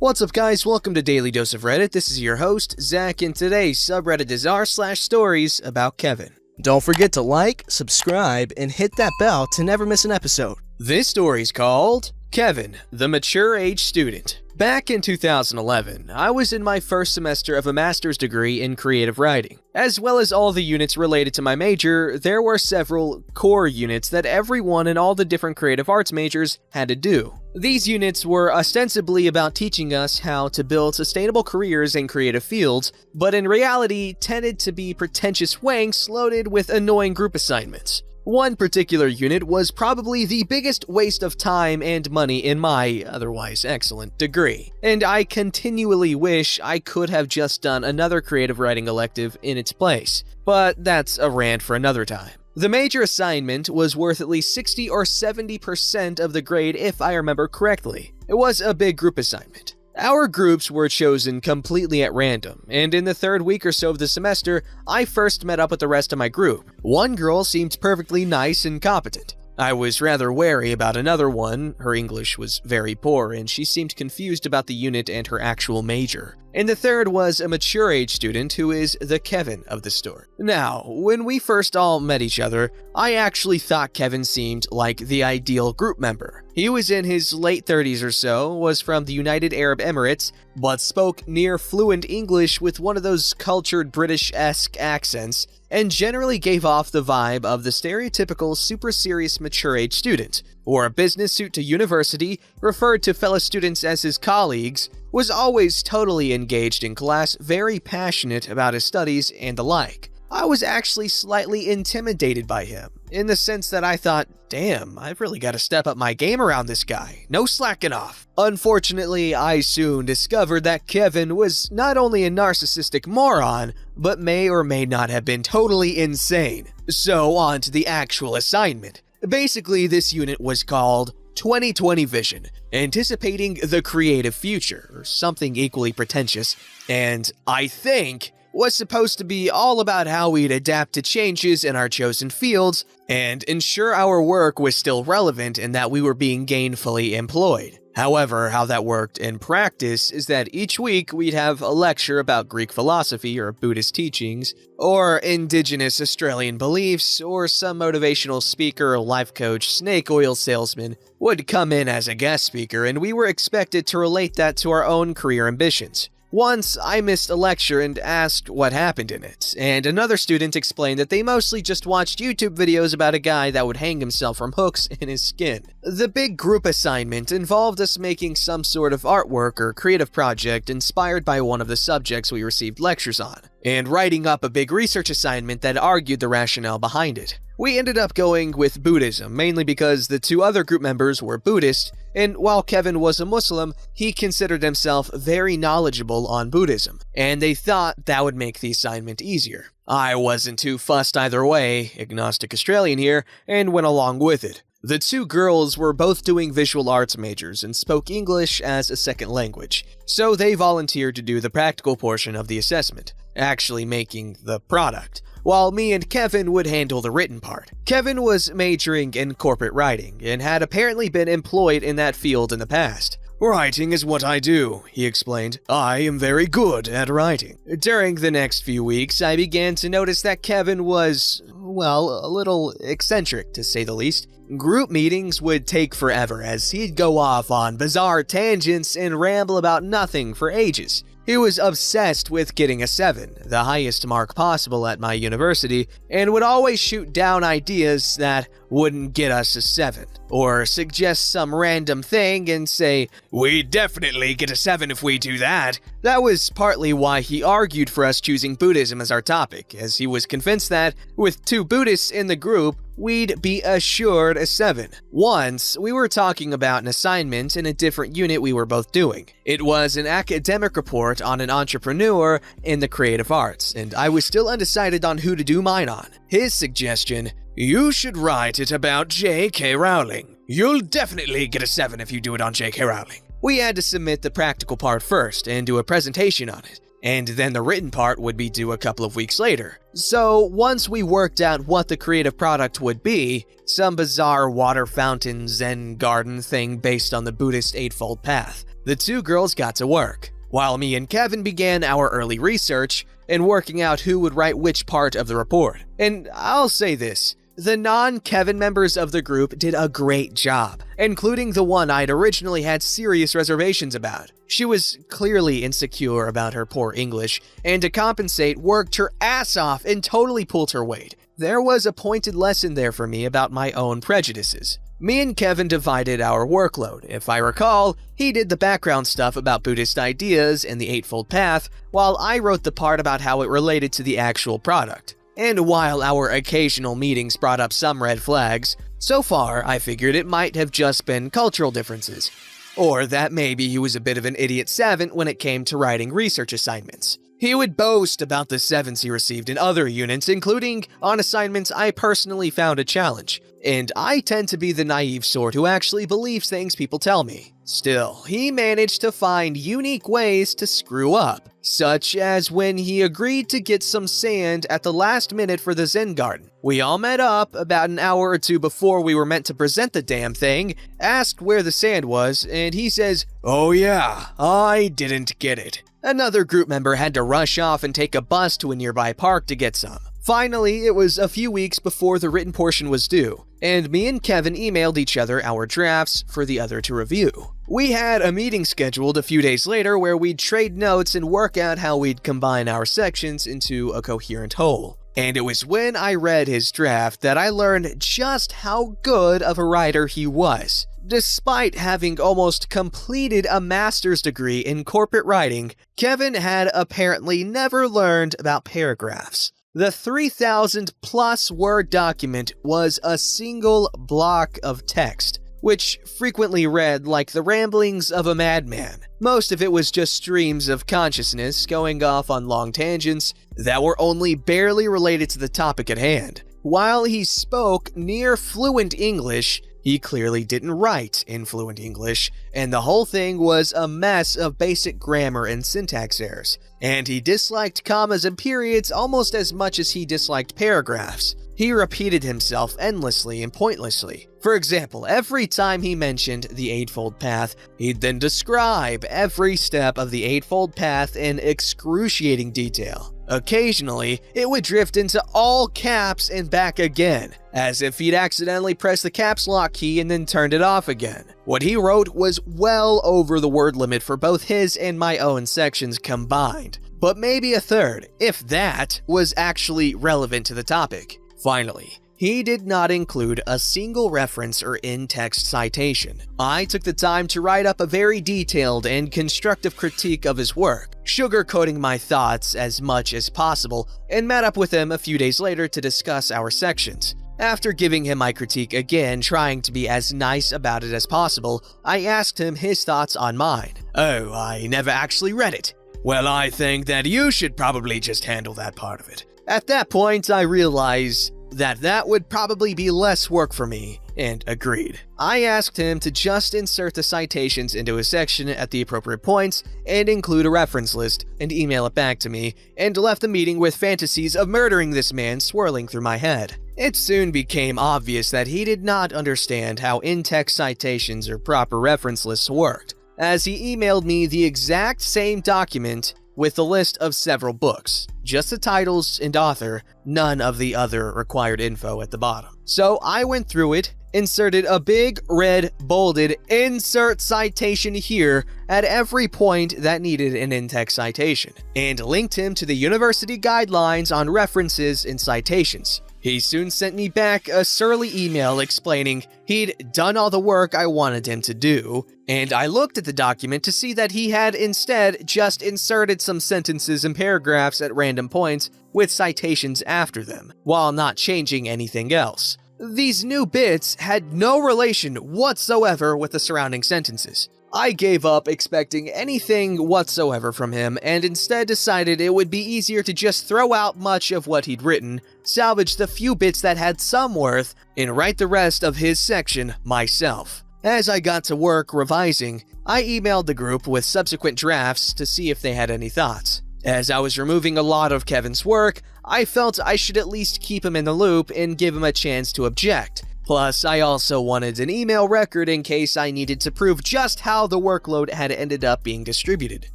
What's up guys, welcome to Daily Dose of Reddit. This is your host, Zach, and today's subreddit is r/StoriesAboutKevin. Don't forget to like, subscribe, and hit that bell to never miss an episode. This story's called Kevin, the Mature Age Student. Back in 2011, I was in my first semester of a master's degree in creative writing. As well as all the units related to my major, there were several core units that everyone in all the different creative arts majors had to do. These units were ostensibly about teaching us how to build sustainable careers in creative fields, but in reality tended to be pretentious wanks loaded with annoying group assignments. One particular unit was probably the biggest waste of time and money in my otherwise excellent degree, and I continually wish I could have just done another creative writing elective in its place, but that's a rant for another time. The major assignment was worth at least 60 or 70% of the grade if I remember correctly. It was a big group assignment. Our groups were chosen completely at random, and in the third week or so of the semester, I first met up with the rest of my group. One girl seemed perfectly nice and competent. I was rather wary about another one. Her English was very poor, and she seemed confused about the unit and her actual major. And the third was a mature age student who is the Kevin of the story. Now, when we first all met each other, I actually thought Kevin seemed like the ideal group member. He was in his late 30s or so, was from the United Arab Emirates, but spoke near fluent English with one of those cultured British-esque accents, and generally gave off the vibe of the stereotypical super serious mature age student. Wore a business suit to university, referred to fellow students as his colleagues, was always totally engaged in class, very passionate about his studies, and the like. I was actually slightly intimidated by him, in the sense that I thought, damn, I've really got to step up my game around this guy. No slacking off. Unfortunately, I soon discovered that Kevin was not only a narcissistic moron, but may or may not have been totally insane. So on to the actual assignment. Basically, this unit was called 2020 Vision, anticipating the creative future, or something equally pretentious, and I think was supposed to be all about how we'd adapt to changes in our chosen fields and ensure our work was still relevant and that we were being gainfully employed. However, how that worked in practice is that each week we'd have a lecture about Greek philosophy or Buddhist teachings, or indigenous Australian beliefs, or some motivational speaker or life coach, snake oil salesman would come in as a guest speaker, and we were expected to relate that to our own career ambitions. Once, I missed a lecture and asked what happened in it, and another student explained that they mostly just watched YouTube videos about a guy that would hang himself from hooks in his skin. The big group assignment involved us making some sort of artwork or creative project inspired by one of the subjects we received lectures on, and writing up a big research assignment that argued the rationale behind it. We ended up going with Buddhism, mainly because the two other group members were Buddhist, and while Kevin was a Muslim, he considered himself very knowledgeable on Buddhism, and they thought that would make the assignment easier. I wasn't too fussed either way, agnostic Australian here, and went along with it. The two girls were both doing visual arts majors and spoke English as a second language, so they volunteered to do the practical portion of the assessment, actually making the product, while me and Kevin would handle the written part. Kevin was majoring in corporate writing and had apparently been employed in that field in the past. "Writing is what I do," he explained. "I am very good at writing." During the next few weeks, I began to notice that Kevin was, well, a little eccentric to say the least. Group meetings would take forever as he'd go off on bizarre tangents and ramble about nothing for ages. He was obsessed with getting a 7, the highest mark possible at my university, and would always shoot down ideas that wouldn't get us a 7, or suggest some random thing and say, "We definitely get a 7 if we do that." That was partly why he argued for us choosing Buddhism as our topic, as he was convinced that, with two Buddhists in the group, we'd be assured a 7. Once, we were talking about an assignment in a different unit we were both doing. It was an academic report on an entrepreneur in the creative arts, and I was still undecided on who to do mine on. His suggestion, "You should write it about J.K. Rowling. You'll definitely get a 7 if you do it on J.K. Rowling." We had to submit the practical part first and do a presentation on it, and then the written part would be due a couple of weeks later. So once we worked out what the creative product would be, some bizarre water fountain Zen garden thing based on the Buddhist Eightfold Path, The two girls got to work, while me and Kevin began our early research and working out who would write which part of the report. And I'll say this, the non-Kevin members of the group did a great job, including the one I'd originally had serious reservations about. She was clearly insecure about her poor English, and to compensate, worked her ass off and totally pulled her weight. There was a pointed lesson there for me about my own prejudices. Me and Kevin divided our workload. If I recall, he did the background stuff about Buddhist ideas and the Eightfold Path, while I wrote the part about how it related to the actual product. And while our occasional meetings brought up some red flags, so far I figured it might have just been cultural differences. Or that maybe he was a bit of an idiot savant when it came to writing research assignments. He would boast about the 7s he received in other units, including on assignments I personally found a challenge. And I tend to be the naive sort who actually believes things people tell me. Still, he managed to find unique ways to screw up, such as when he agreed to get some sand at the last minute for the Zen garden. We all met up about an hour or two before we were meant to present the damn thing, asked where the sand was, and he says, "Oh yeah, I didn't get it." Another group member had to rush off and take a bus to a nearby park to get some. Finally, it was a few weeks before the written portion was due, and me and Kevin emailed each other our drafts for the other to review. We had a meeting scheduled a few days later where we'd trade notes and work out how we'd combine our sections into a coherent whole. And it was when I read his draft that I learned just how good of a writer he was. Despite having almost completed a master's degree in corporate writing, Kevin had apparently never learned about paragraphs. The 3,000-plus word document was a single block of text, which frequently read like the ramblings of a madman. Most of it was just streams of consciousness going off on long tangents that were only barely related to the topic at hand. While he spoke near fluent English, he clearly didn't write in fluent English, and the whole thing was a mess of basic grammar and syntax errors. And he disliked commas and periods almost as much as he disliked paragraphs. He repeated himself endlessly and pointlessly. For example, every time he mentioned the Eightfold Path, he'd then describe every step of the Eightfold Path in excruciating detail. Occasionally, it would drift into all caps and back again, as if he'd accidentally pressed the caps lock key and then turned it off again. What he wrote was well over the word limit for both his and my own sections combined, but maybe a third, if that, was actually relevant to the topic. Finally, he did not include a single reference or in-text citation. I took the time to write up a very detailed and constructive critique of his work, sugarcoating my thoughts as much as possible, and met up with him a few days later to discuss our sections. After giving him my critique again, trying to be as nice about it as possible, I asked him his thoughts on mine. "Oh, I never actually read it." "Well, I think that you should probably just handle that part of it." At that point, I realized that would probably be less work for me, and agreed. I asked him to just insert the citations into his section at the appropriate points and include a reference list and email it back to me, and left the meeting with fantasies of murdering this man swirling through my head. It soon became obvious that he did not understand how in-text citations or proper reference lists worked, as he emailed me the exact same document with a list of several books, just the titles and author, none of the other required info at the bottom. So I went through it, inserted a big red bolded insert citation here at every point that needed an in-text citation, and linked him to the university guidelines on references and citations. He soon sent me back a surly email explaining he'd done all the work I wanted him to do, and I looked at the document to see that he had instead just inserted some sentences and paragraphs at random points with citations after them, while not changing anything else. These new bits had no relation whatsoever with the surrounding sentences. I gave up expecting anything whatsoever from him, and instead decided it would be easier to just throw out much of what he'd written, salvage the few bits that had some worth, and write the rest of his section myself. As I got to work revising, I emailed the group with subsequent drafts to see if they had any thoughts. As I was removing a lot of Kevin's work, I felt I should at least keep him in the loop and give him a chance to object. Plus, I also wanted an email record in case I needed to prove just how the workload had ended up being distributed.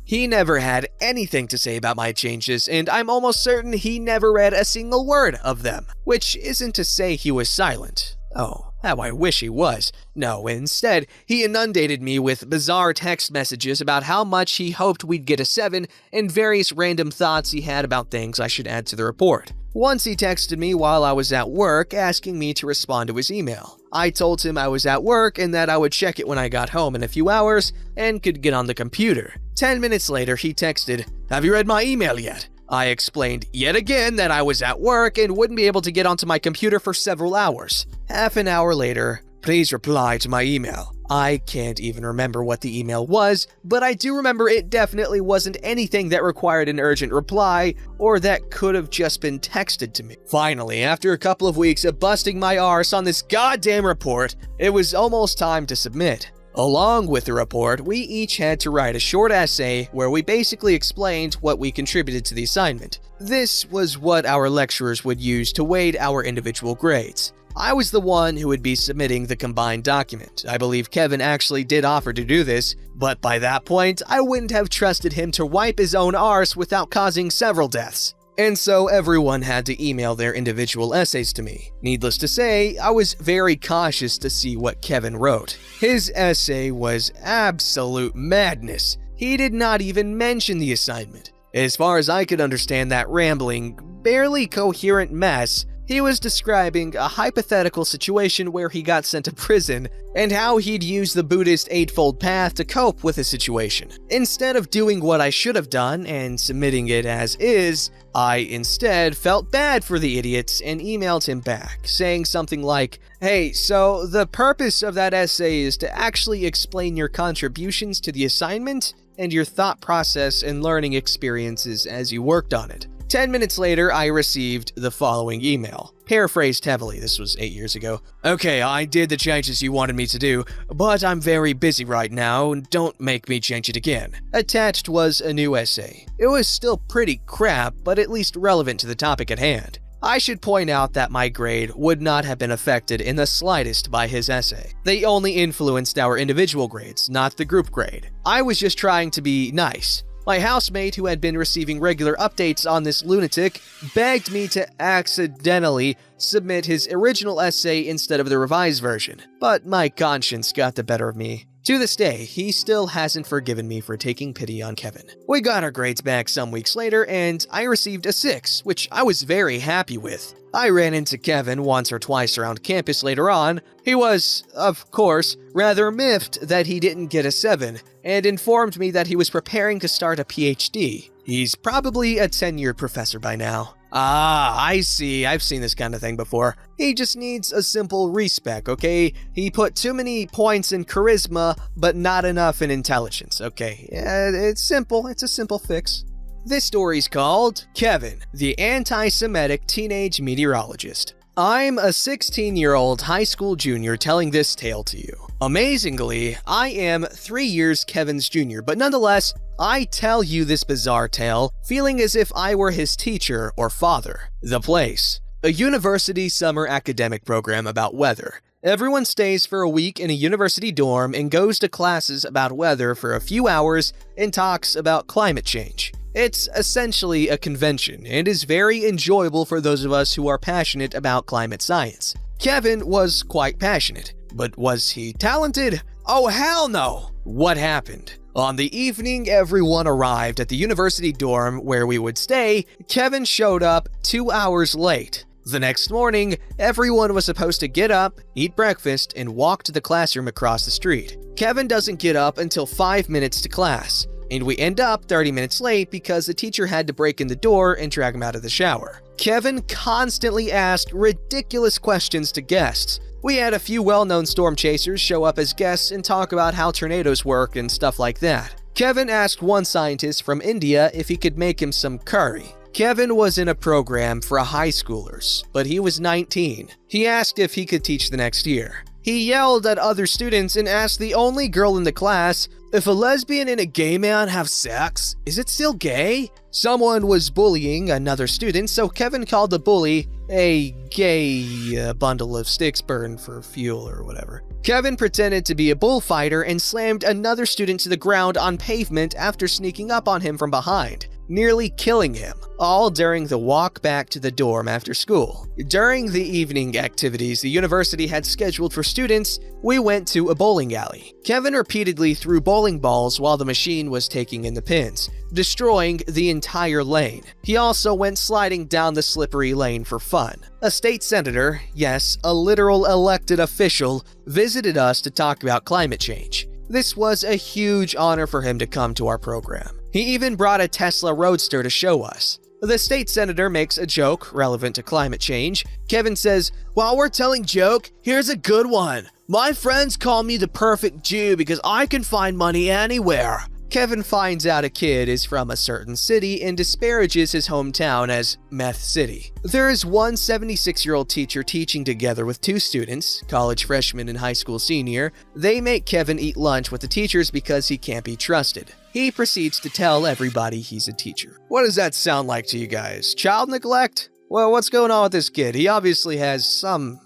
He never had anything to say about my changes, and I'm almost certain he never read a single word of them. Which isn't to say he was silent. Oh, how I wish he was. No, instead, he inundated me with bizarre text messages about how much he hoped we'd get a 7 and various random thoughts he had about things I should add to the report. Once he texted me while I was at work asking me to respond to his email. I told him I was at work and that I would check it when I got home in a few hours and could get on the computer. 10 minutes later, he texted, "Have you read my email yet?" I explained yet again that I was at work and wouldn't be able to get onto my computer for several hours. Half an hour later, "Please reply to my email." I can't even remember what the email was, but I do remember it definitely wasn't anything that required an urgent reply or that could have just been texted to me. Finally, after a couple of weeks of busting my arse on this goddamn report, it was almost time to submit. Along with the report, we each had to write a short essay where we basically explained what we contributed to the assignment. This was what our lecturers would use to weight our individual grades. I was the one who would be submitting the combined document. I believe Kevin actually did offer to do this, but by that point, I wouldn't have trusted him to wipe his own arse without causing several deaths. And so everyone had to email their individual essays to me. Needless to say, I was very cautious to see what Kevin wrote. His essay was absolute madness. He did not even mention the assignment. As far as I could understand that rambling, barely coherent mess, he was describing a hypothetical situation where he got sent to prison and how he'd use the Buddhist Eightfold Path to cope with the situation. Instead of doing what I should have done and submitting it as is, I instead felt bad for the idiots and emailed him back, saying something like, "Hey, so the purpose of that essay is to actually explain your contributions to the assignment and your thought process and learning experiences as you worked on it." 10 minutes later, I received the following email. Paraphrased heavily, this was 8 years ago. "Okay, I did the changes you wanted me to do, but I'm very busy right now, and don't make me change it again." Attached was a new essay. It was still pretty crap, but at least relevant to the topic at hand. I should point out that my grade would not have been affected in the slightest by his essay. They only influenced our individual grades, not the group grade. I was just trying to be nice. My housemate, who had been receiving regular updates on this lunatic, begged me to accidentally submit his original essay instead of the revised version, but my conscience got the better of me. To this day, he still hasn't forgiven me for taking pity on Kevin. We got our grades back some weeks later, and I received a 6, which I was very happy with. I ran into Kevin once or twice around campus later on. He was, of course, rather miffed that he didn't get a 7, and informed me that he was preparing to start a PhD. He's probably a tenured professor by now. Ah, I see. I've seen this kind of thing before. He just needs a simple respec, okay? He put too many points in charisma, but not enough in intelligence, okay? Yeah, it's simple. It's a simple fix. This story's called Kevin, the Anti-Semitic Teenage Meteorologist. I'm a 16-year-old high school junior telling this tale to you. Amazingly, I am 3 years Kevin's junior, but nonetheless, I tell you this bizarre tale, feeling as if I were his teacher or father. The place: a university summer academic program about weather. Everyone stays for a week in a university dorm and goes to classes about weather for a few hours and talks about climate change. It's essentially a convention and is very enjoyable for those of us who are passionate about climate science. Kevin was quite passionate, but was he talented? Oh hell no! What happened? On the evening everyone arrived at the university dorm where we would stay, Kevin showed up 2 hours late. The next morning, everyone was supposed to get up, eat breakfast, and walk to the classroom across the street. Kevin doesn't get up until 5 minutes to class, and we end up 30 minutes late because the teacher had to break in the door and drag him out of the shower. Kevin constantly asked ridiculous questions to guests. We had a few well-known storm chasers show up as guests and talk about how tornadoes work and stuff like that. Kevin asked one scientist from India if he could make him some curry. Kevin was in a program for high schoolers, but he was 19. He asked if he could teach the next year. He yelled at other students and asked the only girl in the class, If a lesbian and a gay man have sex, is it still gay? Someone was bullying another student, so Kevin called the bully a gay bundle of sticks burned for fuel or whatever. Kevin pretended to be a bullfighter and slammed another student to the ground on pavement after sneaking up on him from behind, nearly killing him, all during the walk back to the dorm after school. During the evening activities the university had scheduled for students, we went to a bowling alley. Kevin repeatedly threw bowling balls while the machine was taking in the pins, destroying the entire lane. He also went sliding down the slippery lane for fun. A state senator, yes, a literal elected official, visited us to talk about climate change. This was a huge honor for him to come to our program. He even brought a Tesla Roadster to show us. The state senator makes a joke relevant to climate change. Kevin says, "While we're telling joke, here's a good one. My friends call me the perfect Jew because I can find money anywhere." Kevin finds out a kid is from a certain city and disparages his hometown as Meth City. There is one 76-year-old teacher teaching together with two students, college freshman and high school senior. They make Kevin eat lunch with the teachers because he can't be trusted. He proceeds to tell everybody he's a teacher. What does that sound like to you guys? Child neglect? Well, what's going on with this kid? He obviously has some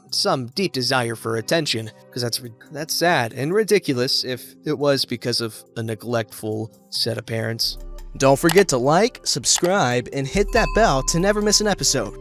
deep desire for attention, because that's sad and ridiculous if it was because of a neglectful set of parents. Don't forget to like, subscribe, and hit that bell to never miss an episode.